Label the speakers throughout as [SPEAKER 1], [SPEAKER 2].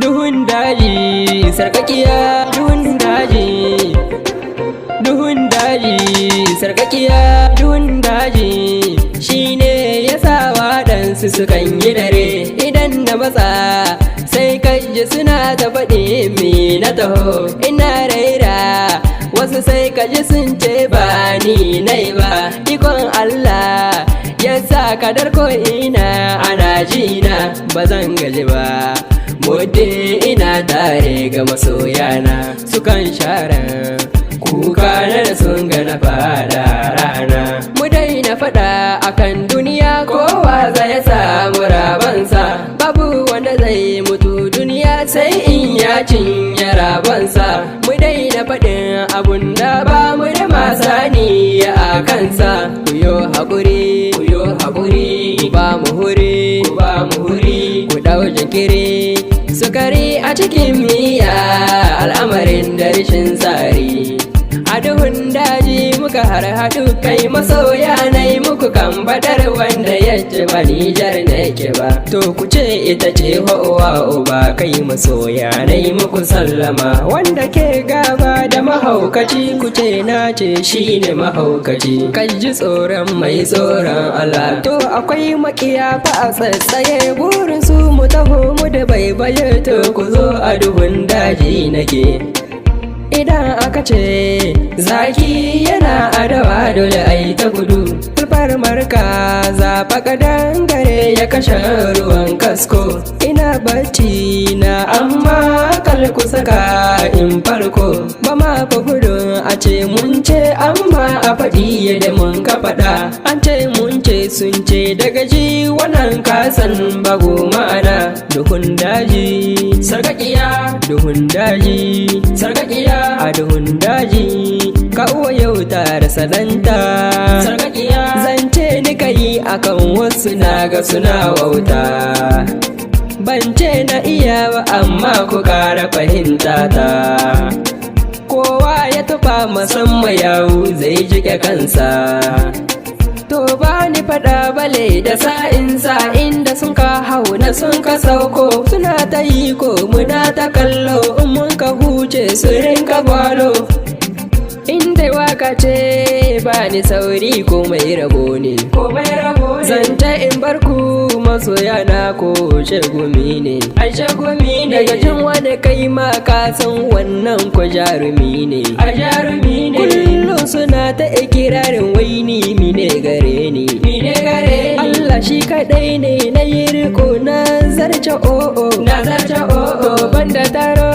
[SPEAKER 1] Duhun daji sarkakiya, duhun daji, duhun daji sarkakiya, duhun daji shine yasa waɗansu sukan yi dare. Idan na matsa sai kaji suna ta faɗi me na taho ina raira, wasu sai kaji sun ce ba ni nai ba. Ikon Allah yasa kadar ko ina ana jina, ba zan gaji ba muddin ina tare ga masoyana. Sukan share kuka na da sun ga na fada rana. Mu daina fada akan duniya, kowa zai samu rabansa. Babu wanda zai mutu duniya sai in ya cinye rabansa. Mu daina faɗin abun da ba mu da masani a kansa. Kuyo haƙuri, kuyo haƙuri, ku ba mu huri, ku ba mu huri, ku ɗau jinkiri. Sukari a cikin miya, al'amarin da rashin tsari. A duhun daji muka harhaɗu, kai masoya nai muku kan badar wanda ya ce ba Nijar na yake ba. To ku ce ita ce uwa uba, kai masoya nai muku sallama. Wanda ke gaba da mahaukaci, ku ce na ce shi ne mahaukaci. Kan ji tsoron mai tsoron Allah. To akwai makiya fa a tsatsaye, burin su mu taho mu da baibaye. To ku zo a duhun daji nake. Idan aka ce zaki yana adawa dole ai ta gudu. Tulfar marka zafa kadan gare ya kashe ruwan kasko. Ina bacci na amma kalku saka in farko. Ba ma fa gudun a ce mun ce amma a faɗi yadda mun ka faɗa. An ce mun ce sun ce daga ji wannan kasan bago ma'ana. Duhun daji sarkakiya, duhun daji sarkakiya, a duhun daji ka uwa yau tare sananta. Sarkakiya zance ni kai akan wasu na ga suna wauta. Ban ce na iya ba amma ku kara fahimta ta. Kowa ya tufa musamman yawu zai jike kansa. To ba ni fada bale da sa'in da sun ka hau na sun ka sauko. Suna ta yi ko muna ta kallo, in mun ka huce su rinka gwalo. Inda waka ce ba ni sauri ko mai rabo ne, zanta in barku masoya na ko shagumi ne. Ai shagumi ne, daga jin wani kai ma ka san wannan ko jarumi ne. A jarumi ne, kullum suna ta ikirarin waini mine gare ni, mine gare ni. Allah shi kadai ne na yi riko na zarce o'o, na zarce o'o. Banda taro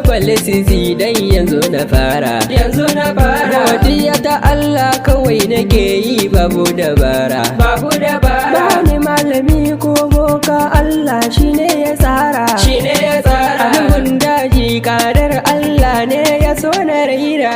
[SPEAKER 1] balle sisi dan yanzu na fara, yanzu na fara. Godiya ta Allah kawai nake yi, babu dabara, babu dabara. Ba ni malami ko boka, Allah shine ya tsara, shine ya tsara. A duhun daji kadar Allah ne ya so na raira.